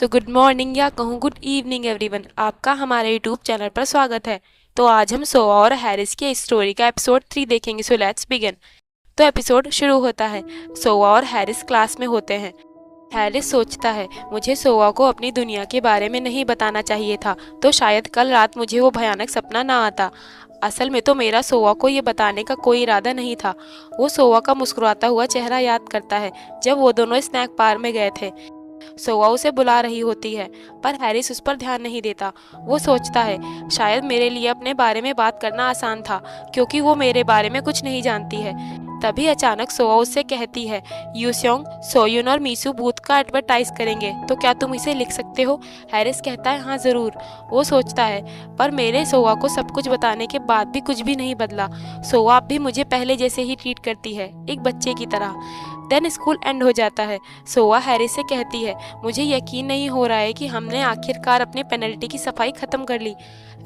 Good morning या कहूँ good evening everyone, आपका हमारे यूट्यूब चैनल पर स्वागत है। तो आज हम सोआ और हैरिस की स्टोरी का एपिसोड 3 देखेंगे। So let's begin. तो एपिसोड शुरू होता है। सोआ और हैरिस क्लास में होते हैं। हैरिस सोचता है, मुझे सोआ को अपनी दुनिया के बारे में नहीं बताना चाहिए था, तो शायद कल रात मुझे वो भयानक सपना ना आता। असल में तो मेरा सोआ को ये बताने का कोई इरादा नहीं था। वो सोआ का मुस्कुराता हुआ चेहरा याद करता है जब वो दोनों स्नैक बार में गए थे। सोआ उसे बुला रही होती है, पर हैरिस उस पर ध्यान नहीं देता। वो सोचता है, शायद मेरे लिए अपने बारे में बात करना आसान था, क्योंकि वो मेरे बारे में कुछ नहीं जानती है। तभी अचानक सोआ उससे कहती है, यूस्योंग, सोयुन और मीसू बूथ का एडवर्टाइज करेंगे, तो क्या तुम इसे लिख सकते हो? हैरिस कहता है, हाँ ज़रूर। वो सोचता है, पर मेरे सोआ को सब कुछ बताने के बाद भी कुछ भी नहीं बदला। सोआ अब भी मुझे पहले जैसे ही ट्रीट करती है, एक बच्चे की तरह। देन स्कूल एंड हो जाता है। सोआ हैरिस से कहती है, मुझे यकीन नहीं हो रहा है कि हमने आखिरकार अपनी पेनल्टी की सफाई खत्म कर ली।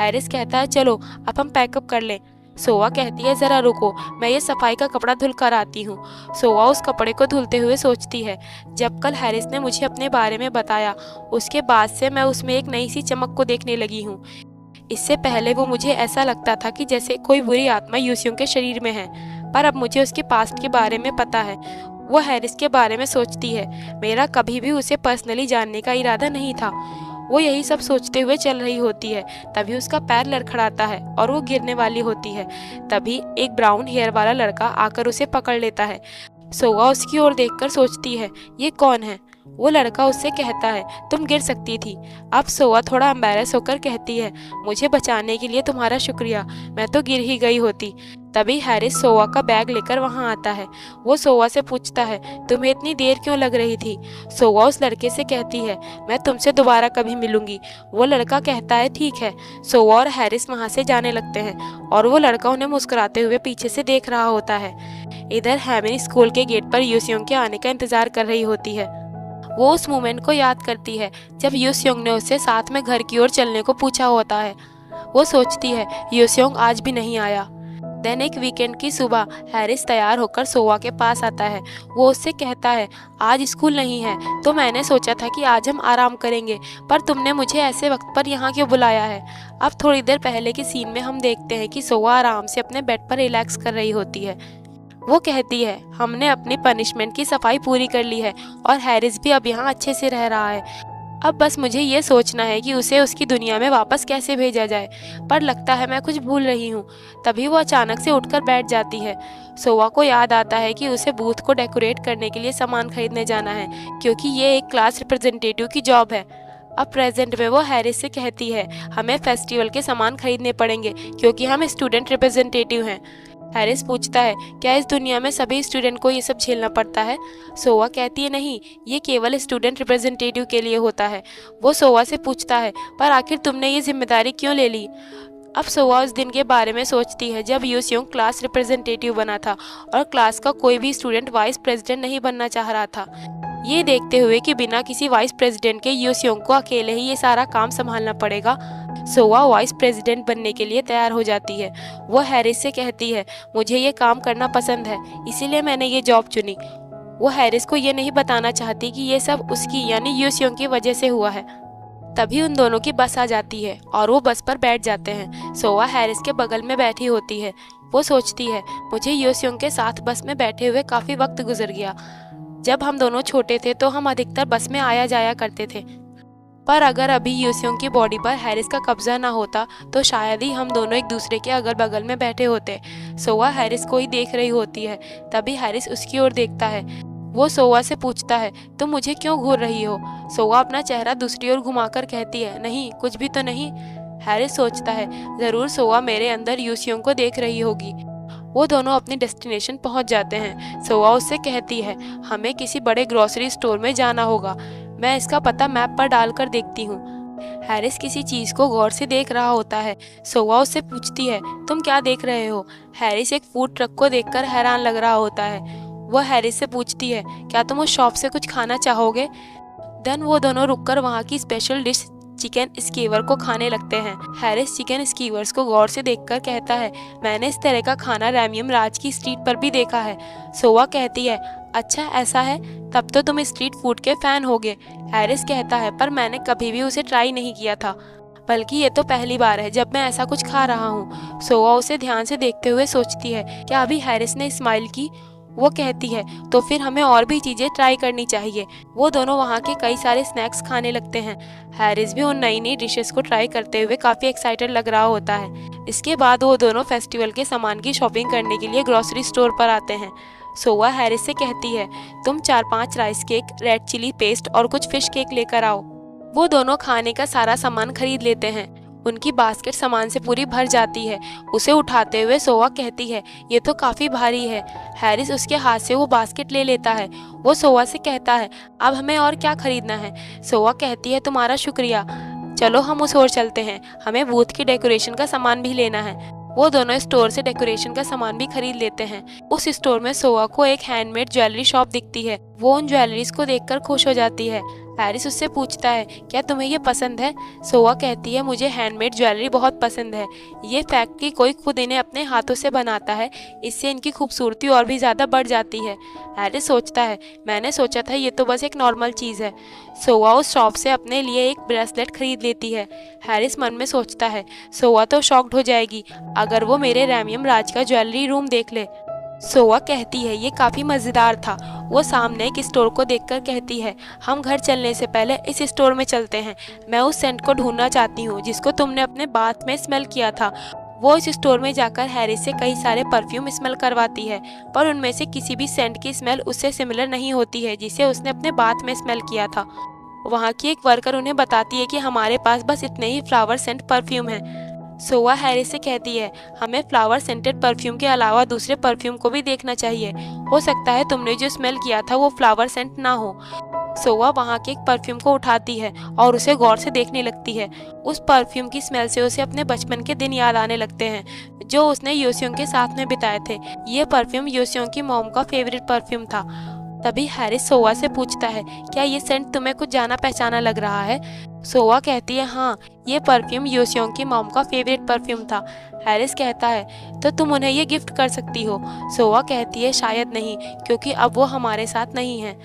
हैरिस कहता है, चलो अब हम पैकअप कर लें। सोआ कहती है, ज़रा रुको, मैं ये सफाई का कपड़ा धुल कर आती हूँ। सोआ उस कपड़े को धुलते हुए सोचती है, जब कल हैरिस ने मुझे अपने बारे में बताया, उसके बाद से मैं उसमें एक नई सी चमक को देखने लगी हूँ। इससे पहले वो मुझे ऐसा लगता था कि जैसे कोई बुरी आत्मा यूसियों के शरीर में है, पर अब मुझे उसके पास्ट के बारे में पता है। वो हैरिस के बारे में सोचती है, मेरा कभी भी उसे पर्सनली जानने का इरादा नहीं था। वो यही सब सोचते हुए चल रही होती है, तभी उसका पैर लड़खड़ाता है और वो गिरने वाली होती है। तभी एक ब्राउन हेयर वाला लड़का आकर उसे पकड़ लेता है। सोआ उसकी ओर देखकर सोचती है, ये कौन है? वो लड़का उससे कहता है, तुम गिर सकती थी। अब सोआ थोड़ा एम्बैरस होकर कहती है, मुझे बचाने के लिए तुम्हारा शुक्रिया, मैं तो गिर ही गई होती। तभी हैरिस सोआ का बैग लेकर वहां आता है। वो सोआ से पूछता है, तुम्हें इतनी देर क्यों लग रही थी? सोआ उस लड़के से कहती है, मैं तुमसे दोबारा कभी मिलूंगी। वो लड़का कहता है, ठीक है। सोआ और हैरिस वहां से जाने लगते हैं और वो लड़का उन्हें मुस्कुराते हुए पीछे से देख रहा होता है। इधर हैमिनी स्कूल के गेट पर यूसियोंग के आने का इंतजार कर रही होती है। वो उस मोमेंट को याद करती है जब यूसियोंग ने उससे साथ में घर की ओर चलने को पूछा होता है। वो सोचती है, यूसियोंग आज भी नहीं आया। देन एक वीकेंड की सुबह हैरिस तैयार होकर सोआ के पास आता है। वो उससे कहता है, आज स्कूल नहीं है, तो मैंने सोचा था कि आज हम आराम करेंगे, पर तुमने मुझे ऐसे वक्त पर यहाँ क्यों बुलाया है? अब थोड़ी देर पहले के सीन में हम देखते हैं कि सोआ आराम से अपने बेड पर रिलैक्स कर रही होती है। वो कहती है, हमने अपनी पनिशमेंट की सफाई पूरी कर ली है और हैरिस भी अब यहाँ अच्छे से रह रहा है। अब बस मुझे ये सोचना है कि उसे उसकी दुनिया में वापस कैसे भेजा जाए, पर लगता है मैं कुछ भूल रही हूँ। तभी वो अचानक से उठकर बैठ जाती है। सोआ को याद आता है कि उसे बूथ को डेकोरेट करने के लिए सामान खरीदने जाना है, क्योंकि ये एक क्लास रिप्रेजेंटेटिव की जॉब है। अब प्रेजेंट में वो हैरिस से कहती है, हमें फेस्टिवल के सामान खरीदने पड़ेंगे क्योंकि हम स्टूडेंट रिप्रेजेंटेटिव हैं। हैरिस पूछता है, क्या इस दुनिया में सभी स्टूडेंट को ये सब झेलना पड़ता है? सोआ कहती है, नहीं, ये केवल स्टूडेंट रिप्रेजेंटेटिव के लिए होता है। वो सोआ से पूछता है, पर आखिर तुमने ये जिम्मेदारी क्यों ले ली? अब सोआ उस दिन के बारे में सोचती है जब यूसियोंग क्लास रिप्रेजेंटेटिव बना था और क्लास का कोई भी स्टूडेंट वाइस प्रेसिडेंट नहीं बनना चाह रहा था। ये देखते हुए कि बिना किसी वाइस प्रेसिडेंट के यूसियोंग को अकेले ही ये सारा काम संभालना पड़ेगा, सोआ वाइस प्रेसिडेंट बनने के लिए तैयार हो जाती है। वो हैरिस से कहती है, मुझे ये काम करना पसंद है, इसीलिए मैंने ये जॉब चुनी। वो हैरिस को ये नहीं बताना चाहती कि ये सब उसकी यानी यूसियोंग की वजह से हुआ है। तभी उन दोनों की बस आ जाती है और वो बस पर बैठ जाते हैं। सोआ हैरिस के बगल में बैठी होती है। वो सोचती है, मुझे यूसियोंग के साथ बस में बैठे हुए काफ़ी वक्त गुजर गया। जब हम दोनों छोटे थे तो हम अधिकतर बस में आया जाया करते थे, पर अगर अभी यूसियोंग की बॉडी पर हैरिस का कब्जा ना होता तो शायद ही हम दोनों एक दूसरे के अगल बगल में बैठे होते। सोआ हैरिस को ही देख रही होती है। तभी हैरिस उसकी ओर देखता है। वो सोआ से पूछता है, तुम मुझे क्यों घूर रही हो? सोआ अपना चेहरा दूसरी ओर घुमाकर कहती है, नहीं, कुछ भी तो नहीं। हैरिस सोचता है, जरूर सोआ मेरे अंदर यूसियोंग को देख रही होगी। वो दोनों अपनी डेस्टिनेशन पहुंच जाते हैं। सोआ उससे कहती है, हमें किसी बड़े ग्रोसरी स्टोर में जाना होगा, मैं इसका पता मैप पर डालकर देखती हूँ। हैरिस किसी चीज़ को गौर से देख रहा होता है। सोआ उससे पूछती है, तुम क्या देख रहे हो? हैरिस एक फूड ट्रक को देखकर हैरान लग रहा होता है। वो हैरिस से पूछती है, क्या तुम उस शॉप से कुछ खाना चाहोगे? देन वो दोनों रुककर वहाँ की स्पेशल डिश चिकन स्कीवर को खाने लगते हैं। हैरिस चिकन स्कीवर्स को गौर से देखकर कहता है, मैंने इस तरह का खाना रैमियम राज की स्ट्रीट पर भी देखा है। सोआ कहती है, अच्छा ऐसा है, तब तो तुम स्ट्रीट फूड के फैन होगे। हैरिस कहता है, पर मैंने कभी भी उसे ट्राई नहीं किया था, बल्कि ये तो पहली बार है जब मैं ऐसा कुछ खा रहा हूँ। सोआ उसे ध्यान से देखते हुए सोचती है, क्या अभी हैरिस ने स्माइल की? वो कहती है, तो फिर हमें और भी चीज़ें ट्राई करनी चाहिए। वो दोनों वहाँ के कई सारे स्नैक्स खाने लगते हैं। हैरिस भी उन नई नई डिशेस को ट्राई करते हुए काफ़ी एक्साइटेड लग रहा होता है। इसके बाद वो दोनों फेस्टिवल के सामान की शॉपिंग करने के लिए ग्रोसरी स्टोर पर आते हैं। सोआ हैरिस से कहती है, तुम 4-5 rice cake, red chilli paste और कुछ फिश केक लेकर आओ। वो दोनों खाने का सारा सामान खरीद लेते हैं। उनकी बास्केट सामान से पूरी भर जाती है। उसे उठाते हुए सोआ कहती है, ये तो काफ़ी भारी है। हैरिस उसके हाथ से वो बास्केट ले लेता है। वो सोआ से कहता है, अब हमें और क्या खरीदना है? सोआ कहती है, तुम्हारा शुक्रिया, चलो हम उस ओर चलते हैं, हमें बूथ की डेकोरेशन का सामान भी लेना है। वो दोनों स्टोर से डेकोरेशन का सामान भी खरीद लेते हैं। उस स्टोर में सोआ को एक हैंडमेड ज्वेलरी शॉप दिखती है। वो उन ज्वेलरीज को देखकर खुश हो जाती है। हैरिस उससे पूछता है, क्या तुम्हें ये पसंद है? सोआ कहती है, मुझे हैंडमेड ज्वेलरी बहुत पसंद है। ये फैक्ट कि कोई खुद इन्हें अपने हाथों से बनाता है, इससे इनकी खूबसूरती और भी ज़्यादा बढ़ जाती है। हैरिस सोचता है, मैंने सोचा था ये तो बस एक नॉर्मल चीज़ है। सोआ उस शॉप से अपने लिए एक ब्रेसलेट खरीद लेती है। हैरिस मन में सोचता है, सोआ तो शॉक्ड हो जाएगी अगर वो मेरे रैमियम राज का ज्वेलरी रूम देख ले। सोआ कहती है, ये काफ़ी मज़ेदार था। वो सामने एक स्टोर को देखकर कहती है, हम घर चलने से पहले इस स्टोर में चलते हैं। मैं उस सेंट को ढूंढना चाहती हूँ जिसको तुमने अपने बाथ में स्मेल किया था। वो इस स्टोर में जाकर हैरिस से कई सारे परफ्यूम स्मेल करवाती है, पर उनमें से किसी भी सेंट की स्मेल उससे सिमिलर नहीं होती है जिसे उसने अपने बाथ में स्मेल किया था। वहाँ की एक वर्कर उन्हें बताती है कि हमारे पास बस इतने ही फ्लावर सेंट परफ्यूम हैं। सोआ हैरिस से कहती है, हमें फ्लावर सेंटेड परफ्यूम के अलावा दूसरे परफ्यूम को भी देखना चाहिए। हो सकता है तुमने जो स्मेल किया था वो फ्लावर सेंट ना हो। सोआ वहाँ के एक परफ्यूम को उठाती है और उसे गौर से देखने लगती है। उस परफ्यूम की स्मेल से उसे अपने बचपन के दिन याद आने लगते हैं जो उसने योसियोंग के साथ में बिताए थे। ये परफ्यूम योसियोंग की मॉम का फेवरेट परफ्यूम था। तभी हैरिस सोआ से पूछता है, क्या ये सेंट तुम्हें कुछ जाना पहचाना लग रहा है? सोआ कहती है, हाँ, ये परफ्यूम योसियोंग की मॉम का फेवरेट परफ्यूम था। हैरिस कहता है, तो तुम उन्हें ये गिफ्ट कर सकती हो। सोआ कहती है, शायद नहीं, क्योंकि अब वो हमारे साथ नहीं है।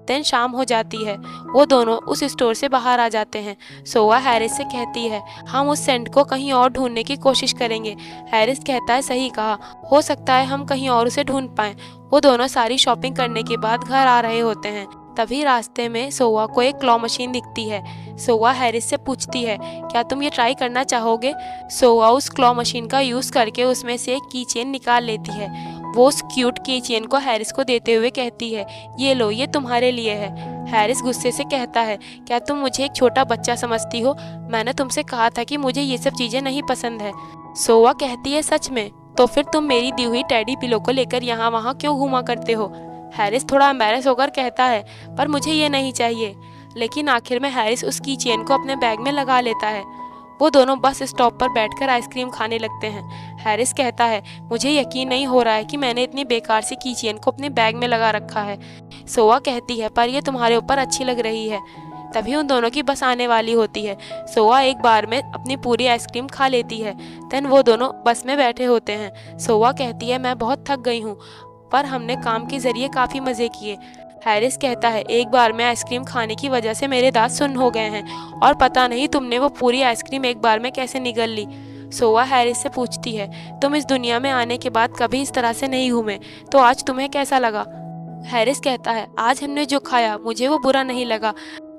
दिन शाम हो जाती है। वो दोनों उस स्टोर से बाहर आ जाते हैं। सोआ हैरिस से कहती है, हम उस सेंट को कहीं और ढूंढने की कोशिश करेंगे। हैरिस कहता है, सही कहा, हो सकता है हम कहीं और उसे ढूंढ पाएं। वो दोनों सारी शॉपिंग करने के बाद घर आ रहे होते हैं। तभी रास्ते में सोआ को एक क्लॉ मशीन दिखती है। सोआ हैरिस से पूछती है, क्या तुम ये ट्राई करना चाहोगे? सोआ उस क्लॉ मशीन का यूज़ करके उसमें से एक की चेन निकाल लेती है। वो उस क्यूट की चेन को हैरिस को देते हुए कहती है, ये लो, ये तुम्हारे लिए है। हैरिस गुस्से से कहता है, क्या तुम मुझे एक छोटा बच्चा समझती हो? मैंने तुमसे कहा था कि मुझे ये सब चीज़ें नहीं पसंद है। सोआ कहती है, सच में? तो फिर तुम मेरी दी हुई टेडी पिलो को लेकर यहाँ वहाँ क्यों घूमा करते हो? हैरिस थोड़ा एम्बैरेस होकर कहता है, पर मुझे ये नहीं चाहिए। लेकिन आखिर में हैरिस उस की चेन को अपने बैग में लगा लेता है। वो दोनों बस स्टॉप पर बैठकर आइसक्रीम खाने लगते हैं। हैरिस कहता है, मुझे यकीन नहीं हो रहा है कि मैंने इतनी बेकार सी की चेन को अपने बैग में लगा रखा है। सोआ कहती है, पर यह तुम्हारे ऊपर अच्छी लग रही है। तभी उन दोनों की बस आने वाली होती है। सोआ एक बार में अपनी पूरी आइसक्रीम खा लेती है। देन वो दोनों बस में बैठे होते हैं। सोआ कहती है, मैं बहुत थक गई हूँ, पर हमने काम के जरिए काफ़ी मज़े किए। हैरिस कहता है, एक बार में आइसक्रीम खाने की वजह से मेरे दांत सुन्न हो गए हैं और पता नहीं तुमने वो पूरी आइसक्रीम एक बार में कैसे निगल ली। सोआ हैरिस से पूछती है, तुम इस दुनिया में आने के बाद कभी इस तरह से नहीं घूमे, तो आज तुम्हें कैसा लगा? हैरिस कहता है, आज हमने जो खाया मुझे वो बुरा नहीं लगा,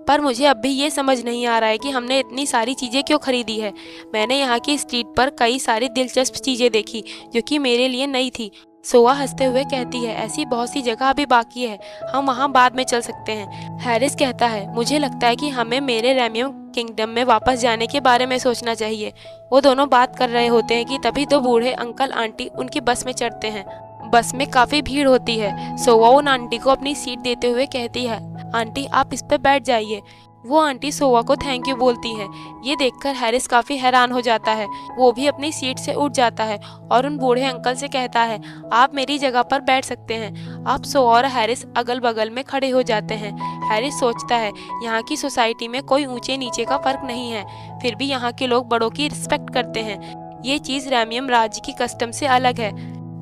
पर मुझे अब भी ये समझ नहीं आ रहा है कि हमने इतनी सारी चीज़ें क्यों खरीदी है। मैंने यहाँ की स्ट्रीट पर कई सारी दिलचस्प चीज़ें देखी जो कि मेरे लिए नई थी। सोआ हंसते हुए कहती है, ऐसी बहुत सी जगह अभी बाकी है, हम वहाँ बाद में चल सकते हैं। हैरिस कहता है, मुझे लगता है कि हमें मेरे रैमियम किंगडम में वापस जाने के बारे में सोचना चाहिए। वो दोनों बात कर रहे होते हैं कि तभी दो बूढ़े अंकल आंटी उनकी बस में चढ़ते हैं। बस में काफ़ी भीड़ होती है। सोआ उन आंटी को अपनी सीट देते हुए कहती है, आंटी आप इस पर बैठ जाइए। वो आंटी सोआ को थैंक यू बोलती है। ये देखकर हैरिस काफ़ी हैरान हो जाता है। वो भी अपनी सीट से उठ जाता है और उन बूढ़े अंकल से कहता है, आप मेरी जगह पर बैठ सकते हैं। आप सोआ और हैरिस अगल बगल में खड़े हो जाते हैं। हैरिस सोचता है, यहाँ की सोसाइटी में कोई ऊंचे नीचे का फर्क नहीं है, फिर भी यहाँ के लोग बड़ों की रिस्पेक्ट करते हैं। ये चीज़ रैमियम राज्य की कस्टम से अलग है।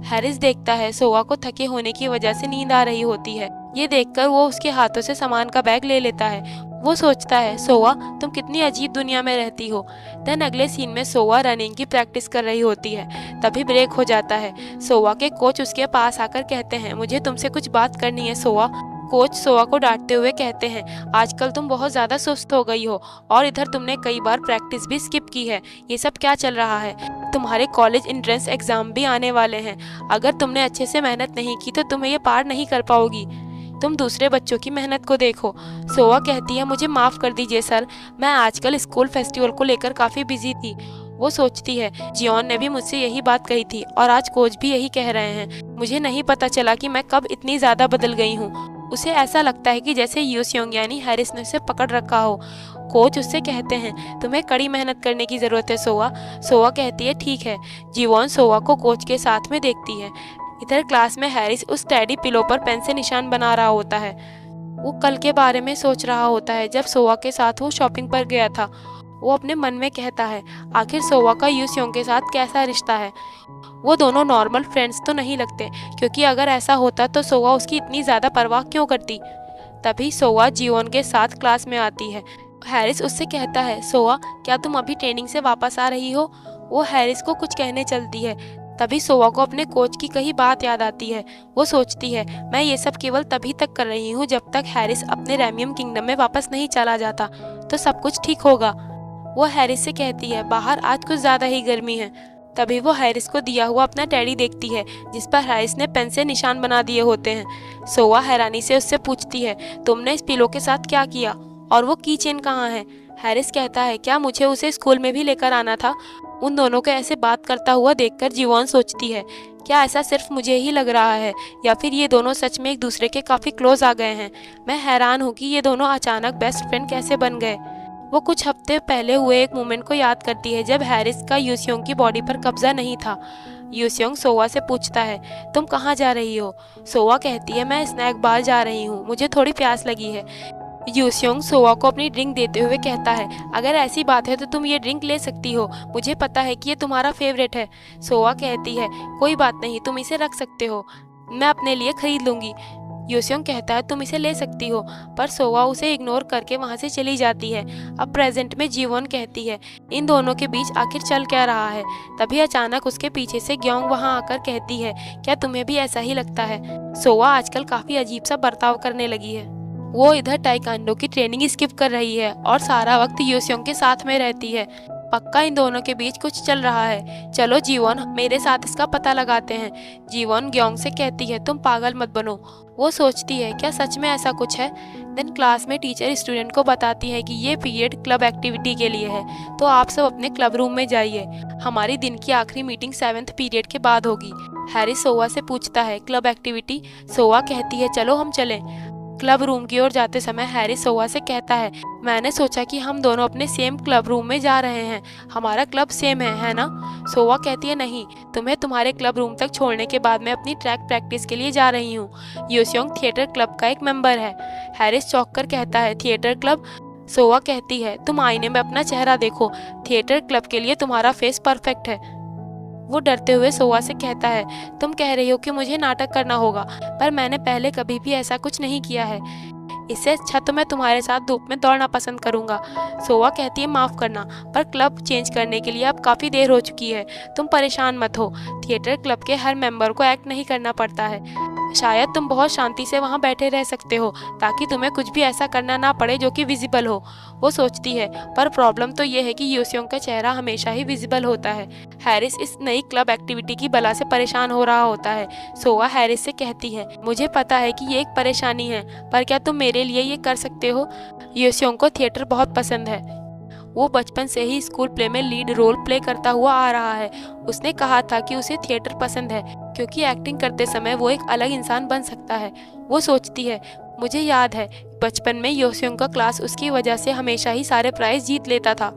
हैरिस देखता है सोआ को थके होने की वजह से नींद आ रही होती है। ये देखकर वो उसके हाथों से सामान का बैग ले लेता है। वो सोचता है, सोआ तुम कितनी अजीब दुनिया में रहती हो। देन अगले सीन में सोआ रनिंग की प्रैक्टिस कर रही होती है। तभी ब्रेक हो जाता है। सोआ के कोच उसके पास आकर कहते हैं, मुझे तुमसे कुछ बात करनी है सोआ। कोच सोआ को डांटते हुए कहते हैं, आजकल तुम बहुत ज़्यादा सुस्त हो गई हो और इधर तुमने कई बार प्रैक्टिस भी स्किप की है। ये सब क्या चल रहा है? तुम्हारे कॉलेज एंट्रेंस एग्जाम भी आने वाले हैं। अगर तुमने अच्छे से मेहनत नहीं की तो तुम्हें ये पार नहीं कर पाओगी। तुम दूसरे बच्चों की मेहनत को देखो। सोआ कहती है, मुझे माफ़ कर दीजिए सर, मैं आजकल स्कूल फेस्टिवल को लेकर काफ़ी बिजी थी। वो सोचती है, जियोन ने भी मुझसे यही बात कही थी और आज कोच भी यही कह रहे हैं। मुझे नहीं पता चला कि मैं कब इतनी ज़्यादा बदल गई हूँ। उसे ऐसा लगता है कि जैसे यूसियोंग यानी हैरिस ने उसे पकड़ रखा हो। कोच उससे कहते हैं, तुम्हें कड़ी मेहनत करने की ज़रूरत है सोआ। सोआ कहती है, ठीक है। जीवोन सोआ को कोच के साथ में देखती है। इधर क्लास में हैरिस उस टेडी पिलो पर पेन से निशान बना रहा होता है। वो कल के बारे में सोच रहा होता है जब सोआ के साथ वो शॉपिंग पर गया था। वो अपने मन में कहता है, आखिर सोआ का यूसियोंग के साथ कैसा रिश्ता है। वो दोनों नॉर्मल फ्रेंड्स तो नहीं लगते, क्योंकि अगर ऐसा होता तो सोआ उसकी इतनी ज़्यादा परवाह क्यों करती। तभी सोआ जियोन के साथ क्लास में आती है। हैरिस उससे कहता है, सोआ क्या तुम अभी ट्रेनिंग से वापस आ रही हो? वो हैरिस को कुछ कहने चलती है। तभी सोआ को अपने कोच की कही बात याद आती है। वो सोचती है, मैं ये सब केवल तभी तक कर रही हूँ जब तक हैरिस अपने रेमियम किंगडम में वापस नहीं चला जाता, तो सब कुछ ठीक होगा। वो हैरिस से कहती है, बाहर आज कुछ ज़्यादा ही गर्मी है। तभी वो हैरिस को दिया हुआ अपना टेडी देखती है जिस पर हैरिस ने पेन से निशान बना दिए होते हैं। सोआ हैरानी से उससे पूछती है, तुमने इस पिलो के साथ क्या किया और वो की चेन कहाँ है? हैरिस कहता है, क्या मुझे उसे स्कूल में भी लेकर आना था? उन दोनों को ऐसे बात करता हुआ देखकर जीवोन सोचती है, क्या ऐसा सिर्फ मुझे ही लग रहा है या फिर ये दोनों सच में एक दूसरे के काफ़ी क्लोज आ गए हैं। मैं हैरान हूँ कि ये दोनों अचानक बेस्ट फ्रेंड कैसे बन गए। वो कुछ हफ्ते पहले हुए एक मोमेंट को याद करती है जब हैरिस का यूसियोंग की बॉडी पर कब्जा नहीं था। यूसियोंग सोआ से पूछता है, तुम कहाँ जा रही हो? सोआ कहती है, मैं स्नैक बार जा रही हूँ, मुझे थोड़ी प्यास लगी है। यूसियोंग सोआ को अपनी ड्रिंक देते हुए कहता है, अगर ऐसी बात है तो तुम ये ड्रिंक ले सकती हो, मुझे पता है कि ये तुम्हारा फेवरेट है। सोआ कहती है, कोई बात नहीं, तुम इसे रख सकते हो, मैं अपने लिए खरीद लूँगी। यूसियोंग कहता है, तुम इसे ले सकती हो, पर सोआ उसे इग्नोर करके वहाँ से चली जाती है। अब प्रेजेंट में जीवोन कहती है, इन दोनों के बीच आखिर चल क्या रहा है। तभी अचानक उसके पीछे से ग्योंग वहाँ आकर कहती है, क्या तुम्हें भी ऐसा ही लगता है? सोआ आजकल काफ़ी अजीब सा बर्ताव करने लगी है। वो इधर ताइक्वांडो की ट्रेनिंग स्किप कर रही है और सारा वक्त यूसियोंग के साथ में रहती है। पक्का इन दोनों के बीच कुछ चल रहा है। चलो जीवोन, मेरे साथ इसका पता लगाते हैं। जीवोन ग्योंग से कहती है, तुम पागल मत बनो। वो सोचती है, क्या सच में ऐसा कुछ है? देन क्लास में टीचर स्टूडेंट को बताती है कि ये पीरियड क्लब एक्टिविटी के लिए है, तो आप सब अपने क्लब रूम में जाइए। हमारी दिन की आखिरी मीटिंग 7th पीरियड के बाद होगी। हैरिस सोआ से पूछता है, क्लब एक्टिविटी? सोआ कहती है, चलो हम चलें। क्लब रूम की ओर जाते समय हैरिस सोआ से कहता है, मैंने सोचा कि हम दोनों अपने सेम क्लब रूम में जा रहे हैं, हमारा क्लब सेम है ना? सोआ कहती है, नहीं, तुम्हें तुम्हारे क्लब रूम तक छोड़ने के बाद मैं अपनी ट्रैक प्रैक्टिस के लिए जा रही हूँ। यूसियोंग थिएटर क्लब का एक मेंबर है। हैरिस चौंक कर कहता है, थिएटर क्लब? सोआ कहती है, तुम आईने में अपना चेहरा देखो, थिएटर क्लब के लिए तुम्हारा फेस परफेक्ट है। वो डरते हुए सोआ से कहता है, तुम कह रही हो कि मुझे नाटक करना होगा, पर मैंने पहले कभी भी ऐसा कुछ नहीं किया है। इससे अच्छा तो मैं तुम्हारे साथ धूप में दौड़ना पसंद करूंगा। सोआ कहती है, माफ़ करना, पर क्लब चेंज करने के लिए अब काफ़ी देर हो चुकी है, तुम परेशान मत हो। थिएटर क्लब के हर मेंबर को एक्ट नहीं करना पड़ता है। शायद तुम बहुत शांति से वहाँ बैठे रह सकते हो ताकि तुम्हें कुछ भी ऐसा करना ना पड़े जो कि विजिबल हो। वो सोचती है, पर प्रॉब्लम तो ये है कि यूसियोंग का चेहरा हमेशा ही विजिबल होता है। हैरिस इस नई क्लब एक्टिविटी की बला से परेशान हो रहा होता है। सोआ हैरिस से कहती है, मुझे पता है कि ये एक परेशानी है, पर क्या तुम मेरे लिए ये कर सकते हो? यूसियोंग को थिएटर बहुत पसंद है। वो बचपन से ही स्कूल प्ले में लीड रोल प्ले करता हुआ आ रहा है। उसने कहा था कि उसे थिएटर पसंद है क्योंकि एक्टिंग करते समय वो एक अलग इंसान बन सकता है। वो सोचती है, मुझे याद है बचपन में यूसियोंग का क्लास उसकी वजह से हमेशा ही सारे प्राइज जीत लेता था।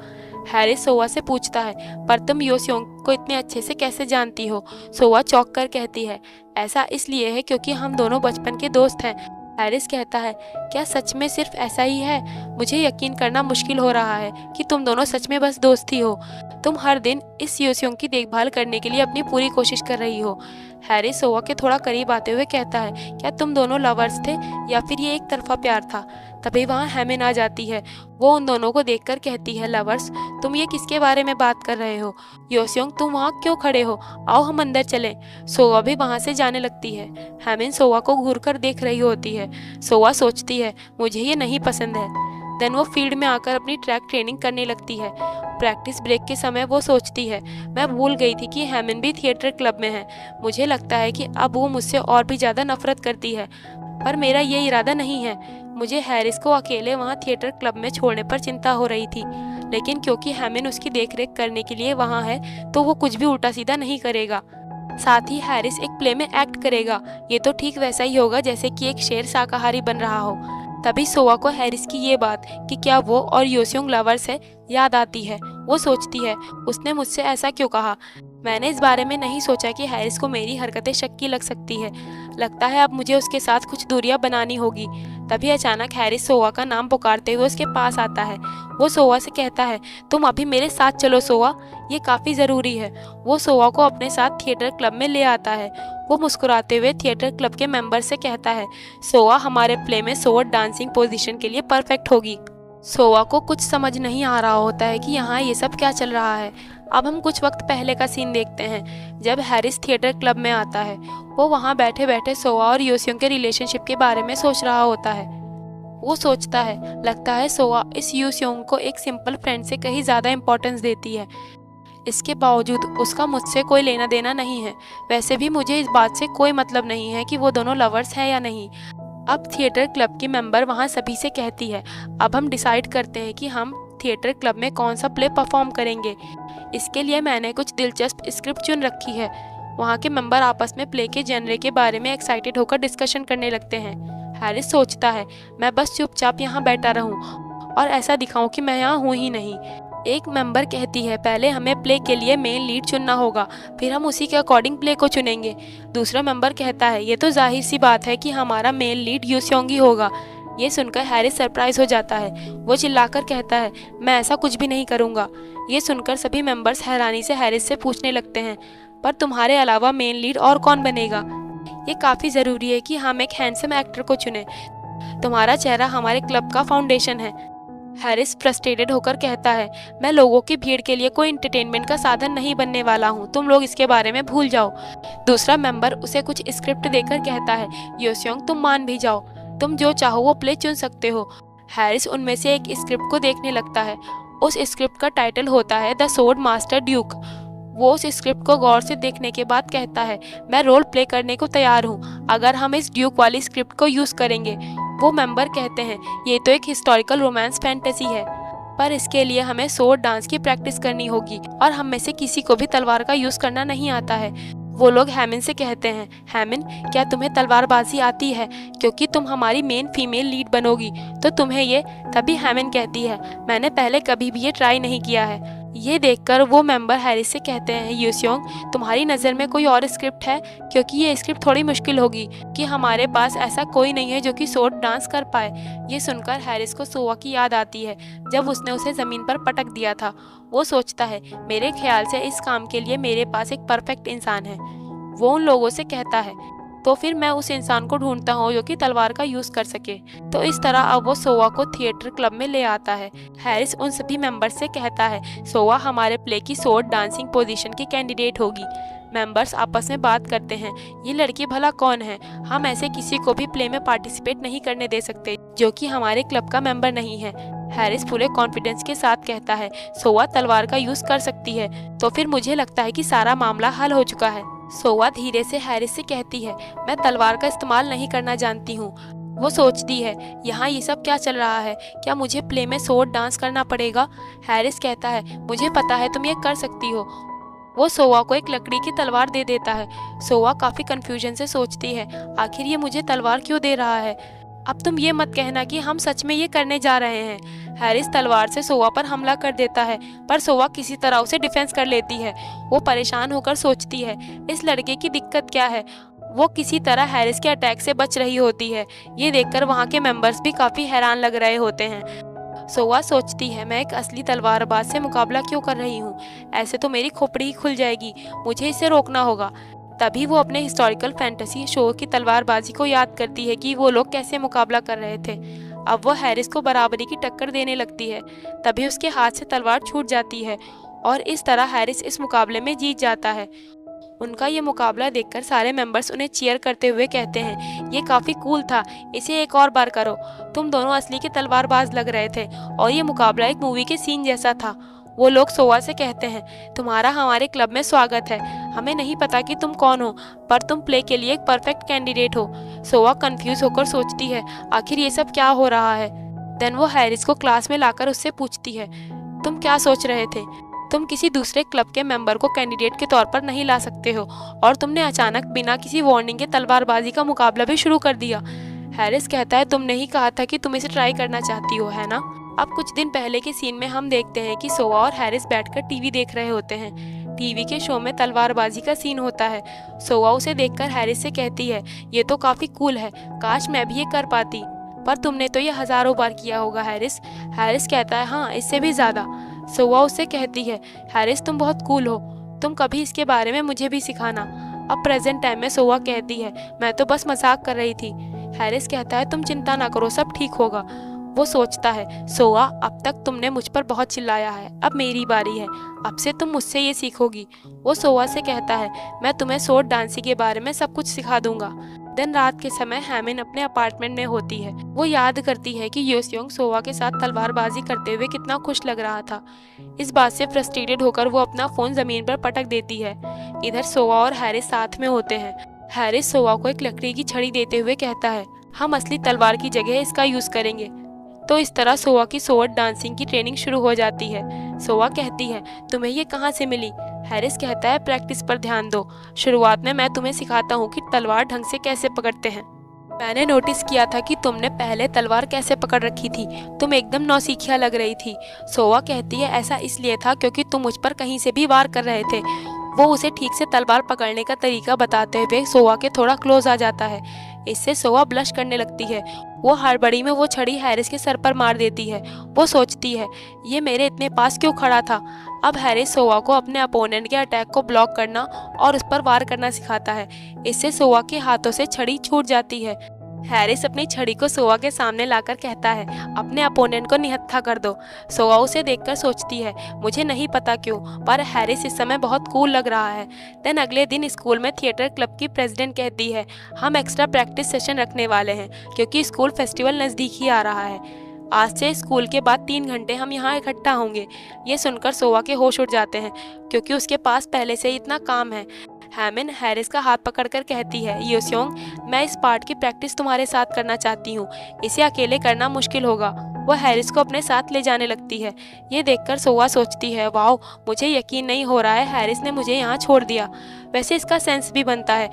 हैरिस सोआ से पूछता है, पर तुम यूसियोंग को इतने अच्छे से कैसे जानती हो? सोआ चौंक कर कहती है, ऐसा इसलिए है क्योंकि हम दोनों बचपन के दोस्त हैं। हैरिस कहता है, क्या सच में सिर्फ ऐसा ही है? मुझे यकीन करना मुश्किल हो रहा है कि तुम दोनों सच में बस दोस्त ही हो। तुम हर दिन इस योसियोंग की देखभाल करने के लिए अपनी पूरी कोशिश कर रही हो। हैरिस सोवा के थोड़ा करीब आते हुए कहता है, क्या तुम दोनों लवर्स थे या फिर ये एक तरफा प्यार था? तभी वहाँ हेमिन आ जाती है। वो उन दोनों को देखकर कहती है, लवर्स? तुम ये किसके बारे में बात कर रहे हो? योसियोंग, तुम वहाँ क्यों खड़े हो? आओ हम अंदर चलें। सोवा भी वहाँ से जाने लगती है। हेमिन सोवा को घूर कर देख रही होती है। सोवा सोचती है, मुझे ये नहीं पसंद है। देन वो फील्ड में आकर अपनी ट्रैक ट्रेनिंग करने लगती है। प्रैक्टिस ब्रेक के समय वो सोचती है, मैं भूल गई थी कि हेमिन भी थिएटर क्लब में है। मुझे लगता है कि अब वो मुझसे और भी ज़्यादा नफरत करती है, पर मेरा ये इरादा नहीं है। मुझे हैरिस को अकेले वहाँ थिएटर क्लब में छोड़ने पर चिंता हो रही थी, लेकिन क्योंकि हेमिन उसकी देखरेख करने के लिए वहाँ है तो वो कुछ भी उल्टा सीधा नहीं करेगा। साथ ही हैरिस एक प्ले में एक्ट करेगा। ये तो ठीक वैसा ही होगा जैसे कि एक शेर शाकाहारी बन रहा हो। तभी सोवा को हैरिस की ये बात कि क्या वो और योसियोंग लवर्स है याद आती है। वो सोचती है, उसने मुझसे ऐसा क्यों कहा? मैंने इस बारे में नहीं सोचा कि हैरिस को मेरी हरकतें शक की लग सकती है। लगता है अब मुझे उसके साथ कुछ दूरियां बनानी होगी। तभी अचानक हैरिस सोवा का नाम पुकारते हुए उसके पास आता है। वो सोवा से कहता है, तुम अभी मेरे साथ चलो सोवा, ये काफ़ी ज़रूरी है। वो सोवा को अपने साथ थिएटर क्लब में ले आता है। वो मुस्कुराते हुए थिएटर क्लब के मेंबर से कहता है, सोवा हमारे प्ले में सोवा डांसिंग पोजीशन के लिए परफेक्ट होगी। सोवा को कुछ समझ नहीं आ रहा होता है कि यहाँ ये सब क्या चल रहा है। अब हम कुछ वक्त पहले का सीन देखते हैं, जब हैरिस थिएटर क्लब में आता है। वो वहाँ बैठे बैठे सोवा और योसियोंग के रिलेशनशिप के बारे में सोच रहा होता है। वो सोचता है, लगता है सोवा इस योसियोंग को एक सिंपल फ्रेंड से कहीं ज़्यादा इम्पोर्टेंस देती है। इसके बावजूद उसका मुझसे कोई लेना देना नहीं है। वैसे भी मुझे इस बात से कोई मतलब नहीं है कि वो दोनों लवर्स हैं या नहीं। अब थिएटर क्लब की मेंबर वहाँ सभी से कहती है, अब हम डिसाइड करते हैं कि हम थिएटर क्लब में कौन सा प्ले परफॉर्म करेंगे। इसके लिए मैंने कुछ दिलचस्प स्क्रिप्ट चुन रखी है। वहाँ के मेंबर आपस में प्ले के जेनरे के बारे में एक्साइटेड होकर डिस्कशन करने लगते हैं। हैरिस सोचता है, मैं बस चुपचाप यहाँ बैठा रहूँ और ऐसा दिखाऊँ कि मैं यहाँ हूँ ही नहीं। एक मेंबर कहती है, पहले हमें प्ले के लिए मेन लीड चुनना होगा, फिर हम उसी के अकॉर्डिंग प्ले को चुनेंगे। दूसरा मेंबर कहता है, ये तो जाहिर सी बात है कि हमारा मेन लीड योसियोंग ही होगा। ये सुनकर हैरिस सरप्राइज हो जाता है। वो चिल्लाकर कहता है, मैं ऐसा कुछ भी नहीं करूँगा। ये सुनकर सभी मेंबर्स हैरानी से हैरिस से पूछने लगते हैं, पर तुम्हारे अलावा मेन लीड और कौन बनेगा? ये काफ़ी ज़रूरी है कि हम एक हैंडसम एक्टर को चुनें। तुम्हारा चेहरा हमारे क्लब का फाउंडेशन है। हैरिस फ्रस्ट्रेटेड होकर कहता है, मैं लोगों की भीड़ के लिए कोई एंटरटेनमेंट का साधन नहीं बनने वाला हूँ, तुम लोग इसके बारे में भूल जाओ। दूसरा मेंबर उसे कुछ स्क्रिप्ट देकर कहता है, योसियोंग तुम मान भी जाओ, तुम जो चाहो वो प्ले चुन सकते हो। हैरिस उनमें से एक स्क्रिप्ट को देखने लगता है। उस स्क्रिप्ट का टाइटल होता है द सोर्ड मास्टर ड्यूक। वो उस स्क्रिप्ट को गौर से देखने के बाद कहता है, मैं रोल प्ले करने को तैयार हूँ अगर हम इस ड्यूक वाली स्क्रिप्ट को यूज़ करेंगे। वो मेंबर कहते हैं, ये तो एक हिस्टोरिकल रोमांस फैंटेसी है, पर इसके लिए हमें सोर्ड डांस की प्रैक्टिस करनी होगी और हम में से किसी को भी तलवार का यूज़ करना नहीं आता है। वो लोग हेमिन से कहते हैं, हेमिन क्या तुम्हें तलवारबाजी आती है? क्योंकि तुम हमारी मेन फीमेल लीड बनोगी तो तुम्हें ये। तभी हेमिन कहती है, मैंने पहले कभी भी ये ट्राई नहीं किया है। ये देखकर वो मेंबर हैरिस से कहते हैं, योसियोंग तुम्हारी नज़र में कोई और स्क्रिप्ट है? क्योंकि ये स्क्रिप्ट थोड़ी मुश्किल होगी कि हमारे पास ऐसा कोई नहीं है जो कि सोर्ड डांस कर पाए। ये सुनकर हैरिस को सोवा की याद आती है जब उसने उसे ज़मीन पर पटक दिया था। वो सोचता है, मेरे ख्याल से इस काम के लिए मेरे पास एक परफेक्ट इंसान है। वो उन लोगों से कहता है, तो फिर मैं उस इंसान को ढूंढता हूँ जो कि तलवार का यूज़ कर सके। तो इस तरह अब वो सोवा को थिएटर क्लब में ले आता है। हैरिस उन सभी मेंबर्स से कहता है, सोवा हमारे प्ले की सोर्ड डांसिंग पोजीशन की कैंडिडेट होगी। मेंबर्स आपस में बात करते हैं, ये लड़की भला कौन है? हम ऐसे किसी को भी प्ले में पार्टिसिपेट नहीं करने दे सकते जो कि हमारे क्लब का मेंबर नहीं है। हैरिस पूरे कॉन्फिडेंस के साथ कहता है, सोवा तलवार का यूज़ कर सकती है। तो फिर मुझे लगता है कि सारा मामला हल हो चुका है। सोवा धीरे से हैरिस से कहती है, मैं तलवार का इस्तेमाल नहीं करना जानती हूँ। वो सोचती है, यहाँ ये सब क्या चल रहा है? क्या मुझे प्ले में सोर्ड डांस करना पड़ेगा? हैरिस कहता है, मुझे पता है तुम ये कर सकती हो। वो सोवा को एक लकड़ी की तलवार दे देता है। सोवा काफ़ी कन्फ्यूजन से सोचती है, आखिर ये मुझे तलवार क्यों दे रहा है? अब तुम ये मत कहना कि हम सच में ये करने जा रहे हैं। हैरिस तलवार से सोवा पर हमला कर देता है, पर सोवा किसी तरह उसे डिफेंस कर लेती है। वो परेशान होकर सोचती है, इस लड़के की दिक्कत क्या है? वो किसी तरह हैरिस के अटैक से बच रही होती है। ये देखकर वहाँ के मेंबर्स भी काफ़ी हैरान लग रहे होते हैं। सोआ सोचती है, मैं एक असली तलवारबाज से मुकाबला क्यों कर रही हूँ, ऐसे तो मेरी खोपड़ी ही खुल जाएगी, मुझे इसे रोकना होगा। तभी वो अपने हिस्टोरिकल फैंटेसी शो की तलवारबाजी को याद करती है कि वो लोग कैसे मुकाबला कर रहे थे। अब वो हैरिस को बराबरी की टक्कर देने लगती है। तभी उसके हाथ से तलवार छूट जाती है और इस तरह हैरिस इस मुकाबले में जीत जाता है। उनका ये मुकाबला देखकर सारे मेंबर्स उन्हें चीयर करते हुए कहते हैं, ये काफ़ी कूल था, इसे एक और बार करो। तुम दोनों असली के तलवारबाज लग रहे थे और ये मुकाबला एक मूवी के सीन जैसा था। वो लोग सोआ से कहते हैं, तुम्हारा हमारे क्लब में स्वागत है। हमें नहीं पता कि तुम कौन हो, पर तुम प्ले के लिए एक परफेक्ट कैंडिडेट हो। सोआ कंफ्यूज होकर सोचती है, आखिर ये सब क्या हो रहा है। देन वो हैरिस को क्लास में लाकर उससे पूछती है, तुम क्या सोच रहे थे? तुम किसी दूसरे क्लब के मेंबर को कैंडिडेट के तौर पर नहीं ला सकते हो और तुमने अचानक बिना किसी वार्निंग के तलवारबाजी का मुकाबला भी शुरू कर दिया। हैरिस कहता है, तुमने ही कहा था कि तुम इसे ट्राई करना चाहती हो, है ना? अब कुछ दिन पहले के सीन में हम देखते हैं कि सोआ और हैरिस बैठकर टीवी देख रहे होते हैं। टीवी के शो में तलवारबाजी का सीन होता है। सोआ उसे देखकर हैरिस से कहती है, ये तो काफी कूल है, काश मैं भी ये कर पाती। पर तुमने तो ये हजारों बार किया होगा हैरिस। हैरिस कहता है, हाँ, इससे भी ज्यादा। सोआ उससे कहती है, हैरिस तुम बहुत कूल हो, तुम कभी इसके बारे में मुझे भी सिखाना। अब प्रेजेंट टाइम में सोआ कहती है, मैं तो बस मजाक कर रही थी। हैरिस कहता है, तुम चिंता ना करो, सब ठीक होगा। वो सोचता है, सोआ, अब तक तुमने मुझ पर बहुत चिल्लाया है, अब मेरी बारी है, अब से तुम मुझसे ये सीखोगी। वो सोआ से कहता है, मैं तुम्हें स्वॉर्ड डांसिंग के बारे में सब कुछ सिखा दूंगा। दिन रात के समय हैमिन अपने अपार्टमेंट में होती है। वो याद करती है कि योस्योंग सोआ के साथ तलवारबाजी करते हुए कितना खुश लग रहा था। इस बात से फ्रस्ट्रेटेड होकर वो अपना फोन जमीन पर पटक देती है। इधर सोआ और हैरिस साथ में होते हैं। हैरिस सोआ को एक लकड़ी की छड़ी देते हुए कहता है, हम असली तलवार की जगह इसका यूज करेंगे। तो इस तरह सोआ की स्वॉर्ड डांसिंग की ट्रेनिंग शुरू हो जाती है। सोआ कहती है, तुम्हें ये कहाँ से मिली? हैरिस कहता है, प्रैक्टिस पर ध्यान दो, शुरुआत में मैं तुम्हें सिखाता हूँ कि तलवार ढंग से कैसे पकड़ते हैं। मैंने नोटिस किया था कि तुमने पहले तलवार कैसे पकड़ रखी थी, तुम एकदम नौसिखिया लग रही थी। सोआ कहती है, ऐसा इसलिए था क्योंकि तुम मुझ पर कहीं से भी वार कर रहे थे। वो उसे ठीक से तलवार पकड़ने का तरीका बताते हुए सोआ के थोड़ा क्लोज आ जाता है। इससे सोआ ब्लश करने लगती है। वो हड़बड़ी में वो छड़ी हैरिस के सर पर मार देती है। वो सोचती है, ये मेरे इतने पास क्यों खड़ा था। अब हैरिस सोआ को अपने अपोनेंट के अटैक को ब्लॉक करना और उस पर वार करना सिखाता है। इससे सोआ के हाथों से छड़ी छूट जाती है। हैरिस अपनी छड़ी को सोआ के सामने लाकर कहता है, अपने अपोनेंट को निहत्था कर दो। सोआ उसे देखकर सोचती है, मुझे नहीं पता क्यों, पर हैरिस इस समय बहुत कूल लग रहा है। देन अगले दिन स्कूल में थिएटर क्लब की प्रेसिडेंट कहती है, हम एक्स्ट्रा प्रैक्टिस सेशन रखने वाले हैं क्योंकि स्कूल फेस्टिवल नज़दीक ही आ रहा है। आज से स्कूल के बाद 3 घंटे हम यहाँ इकट्ठा होंगे। ये सुनकर सोआ के होश उड़ जाते हैं क्योंकि उसके पास पहले से ही इतना काम है। हैमिन हैरिस का हाथ पकड़कर कहती है, योस्योंग, मैं इस पार्ट की प्रैक्टिस तुम्हारे साथ करना चाहती हूँ, इसे अकेले करना मुश्किल होगा। वो हैरिस को अपने साथ ले जाने लगती है। ये देखकर सोआ सोचती है, वाओ, मुझे यकीन नहीं हो रहा है हैरिस ने मुझे यहाँ छोड़ दिया। वैसे इसका सेंस भी बनता है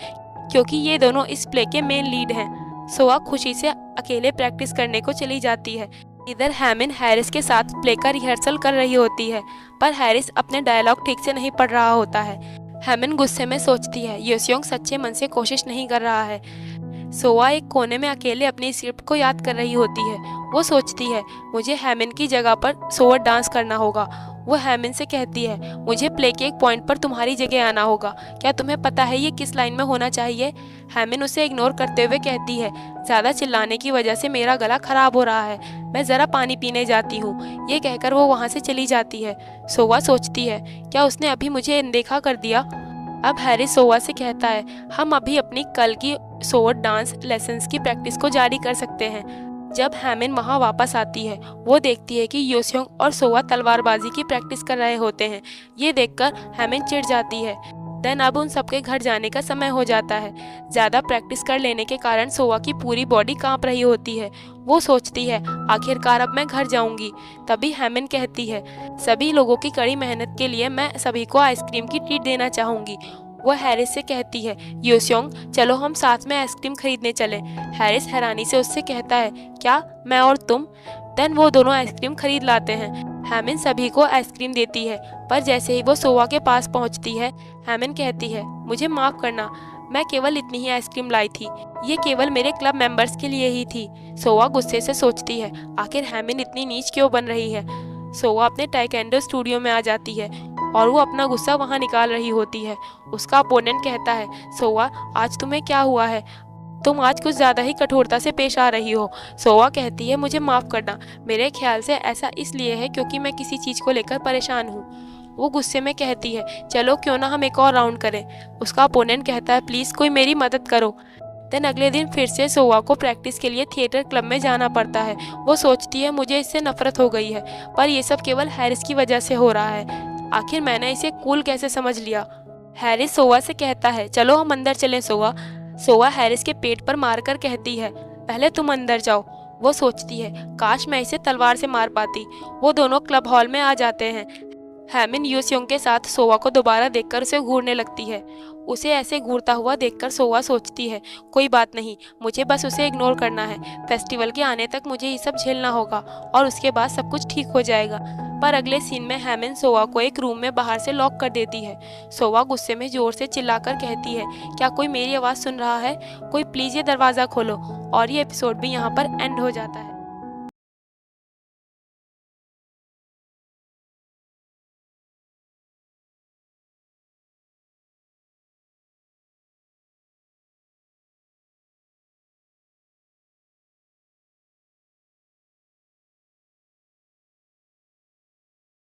क्योंकि ये दोनों इस प्ले के मेन लीड हैं। सोआ खुशी से अकेले प्रैक्टिस करने को चली जाती है। इधर हैमिन हैरिस के साथ प्ले का रिहर्सल कर रही होती है, पर हैरिस अपने डायलॉग ठीक से नहीं पढ़ रहा होता है। हैमिन गुस्से में सोचती है, योस्योंग सच्चे मन से कोशिश नहीं कर रहा है। सोआ एक कोने में अकेले अपनी स्क्रिप्ट को याद कर रही होती है। वो सोचती है, मुझे हैमिन की जगह पर स्वॉर्ड डांस करना होगा। वो हैमिन से कहती है, मुझे प्ले के एक पॉइंट पर तुम्हारी जगह आना होगा। क्या तुम्हें पता है ये किस लाइन में होना चाहिए? हैमिन उसे इग्नोर करते हुए कहती है, ज़्यादा चिल्लाने की वजह से मेरा गला खराब हो रहा है, मैं ज़रा पानी पीने जाती हूँ। ये कहकर वो वहाँ से चली जाती है। सोआ सोचती है, क्या उसने अभी मुझे अनदेखा कर दिया? अब हैरिस सोआ से कहता है, हम अभी अपनी कल की स्वॉर्ड डांस लेसन्स की प्रैक्टिस को जारी कर सकते हैं। जब हैमिन वहाँ वापस आती है, वो देखती है कि योस्योंग और सोआ तलवारबाजी की प्रैक्टिस कर रहे होते हैं। ये देखकर हैमिन चिढ़ जाती है। देन अब उन सबके घर जाने का समय हो जाता है। ज़्यादा प्रैक्टिस कर लेने के कारण सोआ की पूरी बॉडी कांप रही होती है। वो सोचती है, आखिरकार अब मैं घर जाऊंगी। तभी हैमिन कहती है, सभी लोगों की कड़ी मेहनत के लिए मैं सभी को आइसक्रीम की ट्रीट देना चाहूँगी। वो हैरिस से कहती है, योस्योंग, चलो हम साथ में आइसक्रीम खरीदने चले। हैरिस हैरानी से उससे कहता है, क्या, मैं और तुम? देन वो दोनों आइसक्रीम खरीद लाते हैं। हैमिन सभी को आइसक्रीम देती है, पर जैसे ही वो सोआ के पास पहुंचती है, हैमिन कहती है, मुझे माफ़ करना, मैं केवल इतनी ही आइसक्रीम लाई थी, ये केवल मेरे क्लब मेंबर्स के लिए ही थी। सोआ गुस्से से सोचती है, आखिर हैमिन इतनी नीच क्यों बन रही है। सोआ अपने टाइकेंडो स्टूडियो में आ जाती है और वो अपना गुस्सा वहाँ निकाल रही होती है। उसका अपोनेंट कहता है, सोआ आज तुम्हें क्या हुआ है, तुम आज कुछ ज़्यादा ही कठोरता से पेश आ रही हो। सोआ कहती है, मुझे माफ़ करना, मेरे ख्याल से ऐसा इसलिए है क्योंकि मैं किसी चीज़ को लेकर परेशान हूँ। वो गुस्से में कहती है, चलो क्यों ना हम एक और राउंड करें। उसका अपोनेंट कहता है, प्लीज़ कोई मेरी मदद करो। देन अगले दिन फिर से सोआ को प्रैक्टिस के लिए थिएटर क्लब में जाना पड़ता है। वो सोचती है, मुझे इससे नफरत हो गई है, पर ये सब केवल हैरिस की वजह से हो रहा है। आखिर मैंने इसे कूल कैसे समझ लिया। हैरिस सोआ से कहता है, चलो हम अंदर चलें सोआ। सोआ हैरिस के पेट पर मारकर कहती है, पहले तुम अंदर जाओ। वो सोचती है, काश मैं इसे तलवार से मार पाती। वो दोनों क्लब हॉल में आ जाते हैं। हैमिन यूसियोंग के साथ सोआ को दोबारा देखकर उसे घूरने लगती है। उसे ऐसे घूरता हुआ देखकर सोआ सोचती है, कोई बात नहीं, मुझे बस उसे इग्नोर करना है। फेस्टिवल के आने तक मुझे ये सब झेलना होगा और उसके बाद सब कुछ ठीक हो जाएगा। पर अगले सीन में हैमिन सोआ को एक रूम में बाहर से लॉक कर देती है। सोआ गुस्से में जोर से चिल्लाकर कहती है, क्या कोई मेरी आवाज़ सुन रहा है? कोई प्लीज़ ये दरवाज़ा खोलो। और ये एपिसोड भी यहाँ पर एंड हो जाता है।